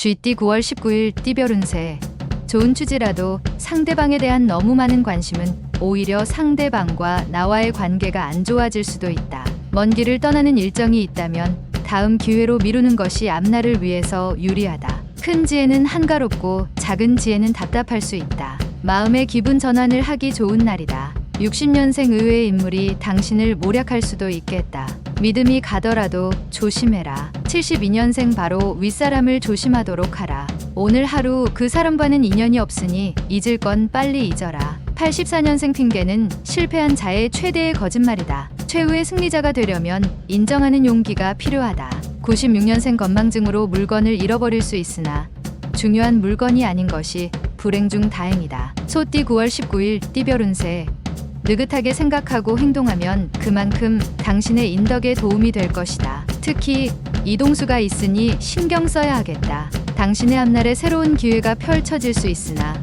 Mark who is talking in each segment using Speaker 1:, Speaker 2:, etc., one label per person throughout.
Speaker 1: 쥐띠 9월 19일 띠별 운세. 좋은 취지라도 상대방에 대한 너무 많은 관심은 오히려 상대방과 나와의 관계가 안 좋아질 수도 있다. 먼 길을 떠나는 일정이 있다면 다음 기회로 미루는 것이 앞날을 위해서 유리하다. 큰 지혜는 한가롭고 작은 지혜는 답답할 수 있다. 마음의 기분 전환을 하기 좋은 날이다. 60년생 의외의 인물이 당신을 모략할 수도 있겠다. 믿음이 가더라도 조심해라. 72년생 바로 윗사람을 조심하도록 하라. 오늘 하루 그 사람과는 인연이 없으니 잊을 건 빨리 잊어라. 84년생 핑계는 실패한 자의 최대의 거짓말이다. 최후의 승리자가 되려면 인정하는 용기가 필요하다. 96년생 건망증으로 물건을 잃어버릴 수 있으나 중요한 물건이 아닌 것이 불행 중 다행이다. 소띠 9월 19일 띠별 운세. 느긋하게 생각하고 행동하면 그만큼 당신의 인덕에 도움이 될 것이다. 특히 이동수가 있으니 신경 써야 하겠다. 당신의 앞날에 새로운 기회가 펼쳐질 수 있으나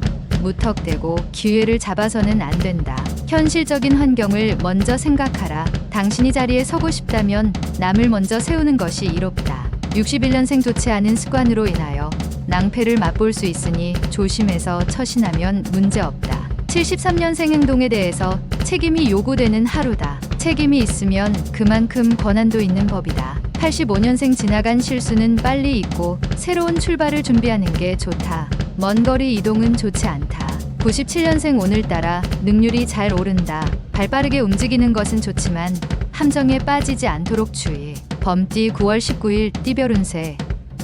Speaker 1: 무턱대고 기회를 잡아서는 안 된다. 현실적인 환경을 먼저 생각하라. 당신이 자리에 서고 싶다면 남을 먼저 세우는 것이 이롭다. 61년생 좋지 않은 습관으로 인하여 낭패를 맛볼 수 있으니 조심해서 처신하면 문제없다. 73년생 행동에 대해서 책임이 요구되는 하루다. 책임이 있으면 그만큼 권한도 있는 법이다. 85년생 지나간 실수는 빨리 잊고 새로운 출발을 준비하는 게 좋다. 먼 거리 이동은 좋지 않다. 97년생 오늘따라 능률이 잘 오른다. 발빠르게 움직이는 것은 좋지만 함정에 빠지지 않도록 주의. 범띠 9월 19일 띠별 운세.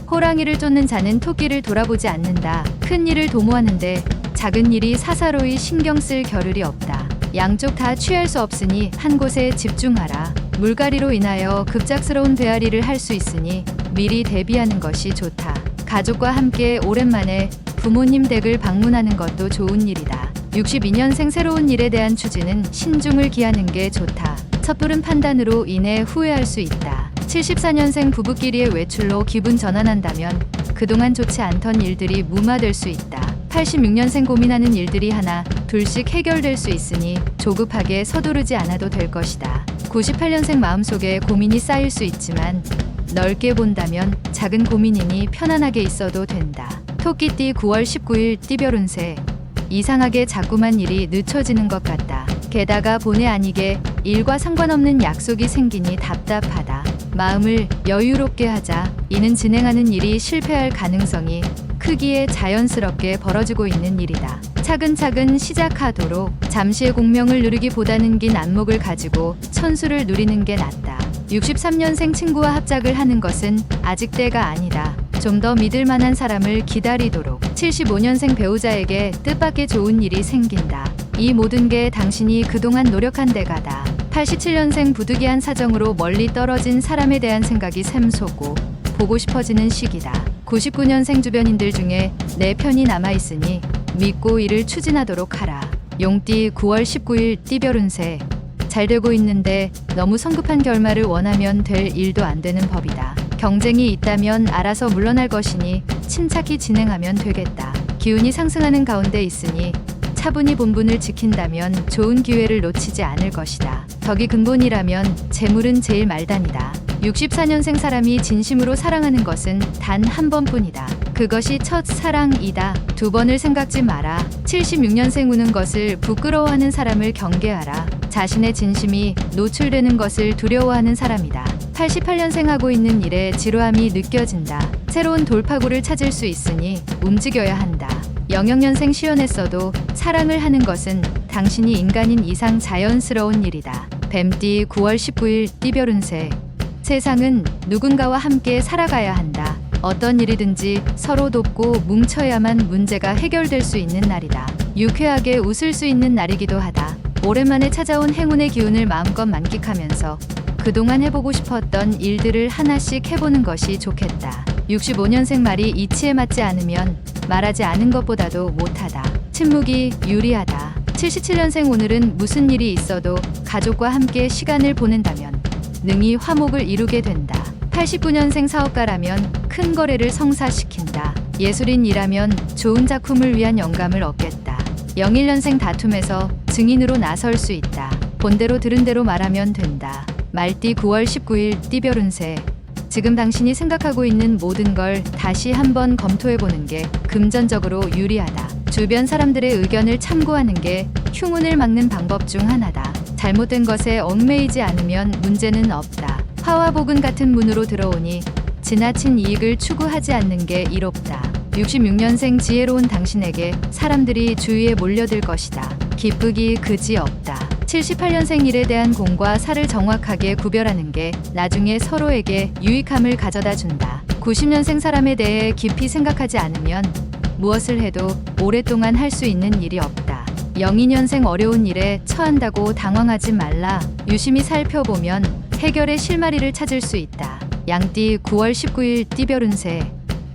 Speaker 1: 호랑이를 쫓는 자는 토끼를 돌아보지 않는다. 큰 일을 도모하는데 작은 일이 사사로이 신경 쓸 겨를이 없다. 양쪽 다 취할 수 없으니 한 곳에 집중하라. 물갈이로 인하여 급작스러운 배앓이를 할 수 있으니 미리 대비하는 것이 좋다. 가족과 함께 오랜만에 부모님 댁을 방문하는 것도 좋은 일이다. 62년생 새로운 일에 대한 추진은 신중을 기하는 게 좋다. 섣부른 판단으로 인해 후회할 수 있다. 74년생 부부끼리의 외출로 기분 전환한다면 그동안 좋지 않던 일들이 무마될 수 있다. 86년생 고민하는 일들이 하나 둘씩 해결될 수 있으니 조급하게 서두르지 않아도 될 것이다. 98년생 마음속에 고민이 쌓일 수 있지만 넓게 본다면 작은 고민이니 편안하게 있어도 된다. 토끼띠 9월 19일 띠별 운세. 이상하게 자꾸만 일이 늦춰지는 것 같다. 게다가 본의 아니게 일과 상관없는 약속이 생기니 답답하다. 마음을 여유롭게 하자. 이는 진행하는 일이 실패할 가능성이 크기에 자연스럽게 벌어지고 있는 일이다. 차근차근 시작하도록. 잠시의 공명을 누리기보다는 긴 안목을 가지고 천수를 누리는 게 낫다. 63년생 친구와 합작을 하는 것은 아직 때가 아니다. 좀 더 믿을 만한 사람을 기다리도록. 75년생 배우자에게 뜻밖의 좋은 일이 생긴다. 이 모든 게 당신이 그동안 노력한 대가다. 87년생 부득이한 사정으로 멀리 떨어진 사람에 대한 생각이 샘솟고 보고 싶어지는 시기다. 99년생 주변인들 중에 내 편이 남아있으니 믿고 이를 추진하도록 하라. 용띠 9월 19일 띠별 운세. 잘 되고 있는데 너무 성급한 결말을 원하면 될 일도 안 되는 법이다. 경쟁이 있다면 알아서 물러날 것이니 침착히 진행하면 되겠다. 기운이 상승하는 가운데 있으니 차분히 본분을 지킨다면 좋은 기회를 놓치지 않을 것이다. 덕이 근본이라면 재물은 제일 말단이다. 64년생 사람이 진심으로 사랑하는 것은 단 한 번뿐이다. 그것이 첫 사랑이다. 두 번을 생각지 마라. 76년생 우는 것을 부끄러워하는 사람을 경계하라. 자신의 진심이 노출되는 것을 두려워하는 사람이다. 88년생 하고 있는 일에 지루함이 느껴진다. 새로운 돌파구를 찾을 수 있으니 움직여야 한다. 00년생 시원했어도 사랑을 하는 것은 당신이 인간인 이상 자연스러운 일이다. 뱀띠 9월 19일 띠별 운세. 세상은 누군가와 함께 살아가야 한다. 어떤 일이든지 서로 돕고 뭉쳐야만 문제가 해결될 수 있는 날이다. 유쾌하게 웃을 수 있는 날이기도 하다. 오랜만에 찾아온 행운의 기운을 마음껏 만끽하면서 그동안 해보고 싶었던 일들을 하나씩 해보는 것이 좋겠다. 65년생 말이 이치에 맞지 않으면 말하지 않은 것보다도 못하다. 침묵이 유리하다. 77년생 오늘은 무슨 일이 있어도 가족과 함께 시간을 보낸다면 능히 화목을 이루게 된다. 89년생 사업가라면 큰 거래를 성사시킨다. 예술인이라면 좋은 작품을 위한 영감을 얻겠다. 01년생 다툼에서 증인으로 나설 수 있다. 본대로 들은 대로 말하면 된다. 말띠 9월 19일 띠별 운세. 지금 당신이 생각하고 있는 모든 걸 다시 한번 검토해보는 게 금전적으로 유리하다. 주변 사람들의 의견을 참고하는 게 흉운을 막는 방법 중 하나다. 잘못된 것에 얽매이지 않으면 문제는 없다. 화화복은 같은 문으로 들어오니 지나친 이익을 추구하지 않는 게 이롭다. 66년생 지혜로운 당신에게 사람들이 주위에 몰려들 것이다. 기쁘기 그지 없다. 78년생 일에 대한 공과 사를 정확하게 구별하는 게 나중에 서로에게 유익함을 가져다 준다. 90년생 사람에 대해 깊이 생각하지 않으면 무엇을 해도 오랫동안 할 수 있는 일이 없다. 02년생 어려운 일에 처한다고 당황하지 말라. 유심히 살펴보면 해결의 실마리를 찾을 수 있다. 양띠 9월 19일 띠별 운세.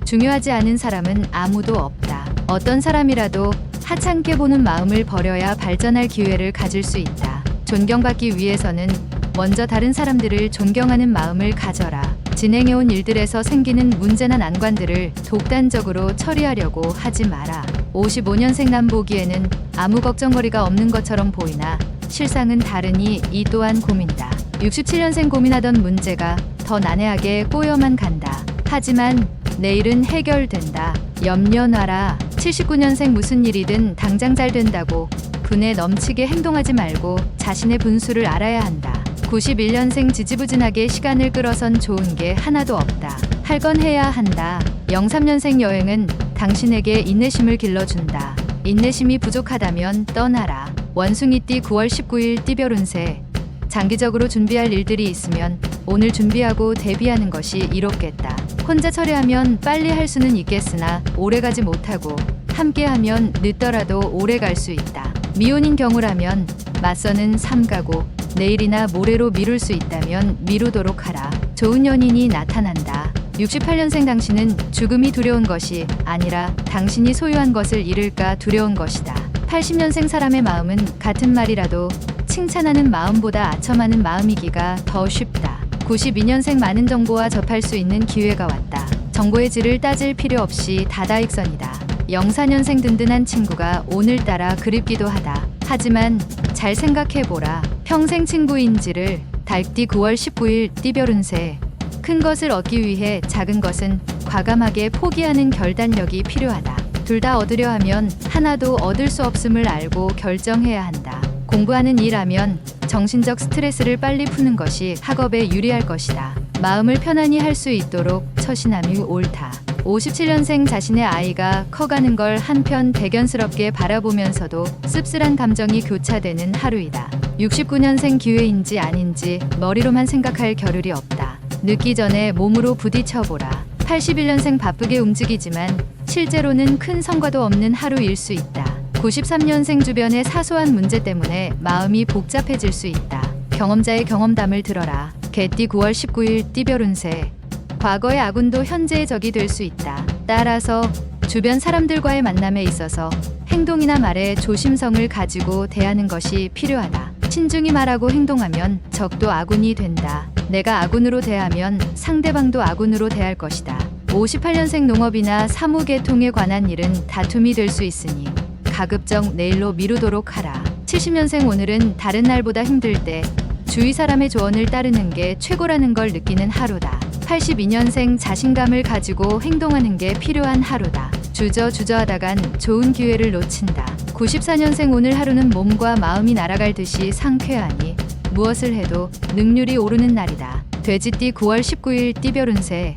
Speaker 1: 중요하지 않은 사람은 아무도 없다. 어떤 사람이라도 하찮게 보는 마음을 버려야 발전할 기회를 가질 수 있다. 존경받기 위해서는 먼저 다른 사람들을 존경하는 마음을 가져라. 진행해온 일들에서 생기는 문제나 난관들을 독단적으로 처리하려고 하지 마라. 55년생 남 보기에는 아무 걱정거리가 없는 것처럼 보이나 실상은 다르니 이 또한 고민이다. 67년생 고민하던 문제가 더 난해하게 꼬여만 간다. 하지만 내일은 해결된다. 염려 놔라. 79년생 무슨 일이든 당장 잘 된다고 분에 넘치게 행동하지 말고 자신의 분수를 알아야 한다. 91년생 지지부진하게 시간을 끌어선 좋은 게 하나도 없다. 할 건 해야 한다. 03년생 여행은 당신에게 인내심을 길러준다. 인내심이 부족하다면 떠나라. 원숭이띠 9월 19일 띠별 운세. 장기적으로 준비할 일들이 있으면 오늘 준비하고 대비하는 것이 이롭겠다. 혼자 처리하면 빨리 할 수는 있겠으나 오래가지 못하고 함께하면 늦더라도 오래갈 수 있다. 미혼인 경우라면 맞서는 삼가고 내일이나 모레로 미룰 수 있다면 미루도록 하라. 좋은 연인이 나타난다. 68년생 당신은 죽음이 두려운 것이 아니라 당신이 소유한 것을 잃을까 두려운 것이다. 80년생 사람의 마음은 같은 말이라도 칭찬하는 마음보다 아첨하는 마음이기가 더 쉽다. 92년생 많은 정보와 접할 수 있는 기회가 왔다. 정보의 질을 따질 필요 없이 다다익선이다. 04년생 든든한 친구가 오늘따라 그립기도 하다. 하지만 잘 생각해보라. 평생 친구인지를. 달띠 9월 19일 띠별 운세. 큰 것을 얻기 위해 작은 것은 과감하게 포기하는 결단력이 필요하다. 둘 다 얻으려 하면 하나도 얻을 수 없음을 알고 결정해야 한다. 공부하는 일하면 정신적 스트레스를 빨리 푸는 것이 학업에 유리할 것이다. 마음을 편안히 할 수 있도록 처신함이 옳다. 57년생 자신의 아이가 커가는 걸 한편 대견스럽게 바라보면서도 씁쓸한 감정이 교차되는 하루이다. 69년생 기회인지 아닌지 머리로만 생각할 겨를이 없다. 늦기 전에 몸으로 부딪혀보라. 81년생 바쁘게 움직이지만 실제로는 큰 성과도 없는 하루일 수 있다. 93년생 주변의 사소한 문제 때문에 마음이 복잡해질 수 있다. 경험자의 경험담을 들어라. 개띠 9월 19일 띠별 운세. 과거의 아군도 현재의 적이 될 수 있다. 따라서 주변 사람들과의 만남에 있어서 행동이나 말에 조심성을 가지고 대하는 것이 필요하다. 신중히 말하고 행동하면 적도 아군이 된다. 내가 아군으로 대하면 상대방도 아군으로 대할 것이다. 58년생 농업이나 사무계통에 관한 일은 다툼이 될 수 있으니 가급적 내일로 미루도록 하라. 70년생 오늘은 다른 날보다 힘들 때 주위 사람의 조언을 따르는 게 최고라는 걸 느끼는 하루다. 82년생 자신감을 가지고 행동하는 게 필요한 하루다. 주저하다간 좋은 기회를 놓친다. 94년생 오늘 하루는 몸과 마음이 날아갈 듯이 상쾌하니 무엇을 해도 능률이 오르는 날이다. 돼지띠 9월 19일 띠별 운세.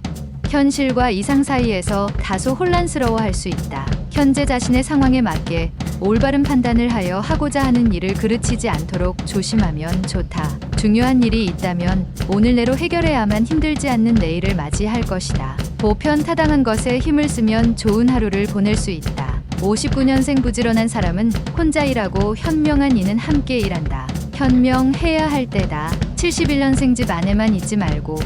Speaker 1: 현실과 이상 사이에서 다소 혼란스러워할 수 있다. 현재 자신의 상황에 맞게 올바른 판단을 하여 하고자 하는 일을 그르치지 않도록 조심하면 좋다. 중요한 일이 있다면 오늘 내로 해결해야만 힘들지 않는 내일을 맞이할 것이다. 보편타당한 것에 힘을 쓰면 좋은 하루를 보낼 수 있다. 59년생 부지런한 사람은 혼자 일하고 현명한 이는 함께 일한다. 현명해야 할 때다. 71년생 집 안에만 있지 말고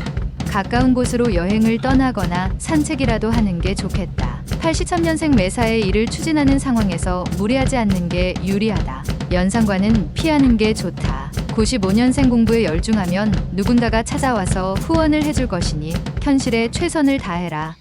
Speaker 1: 가까운 곳으로 여행을 떠나거나 산책이라도 하는 게 좋겠다. 83년생 매사에 일을 추진하는 상황에서 무리하지 않는 게 유리하다. 연상과는 피하는 게 좋다. 95년생 공부에 열중하면 누군가가 찾아와서 후원을 해줄 것이니 현실에 최선을 다해라.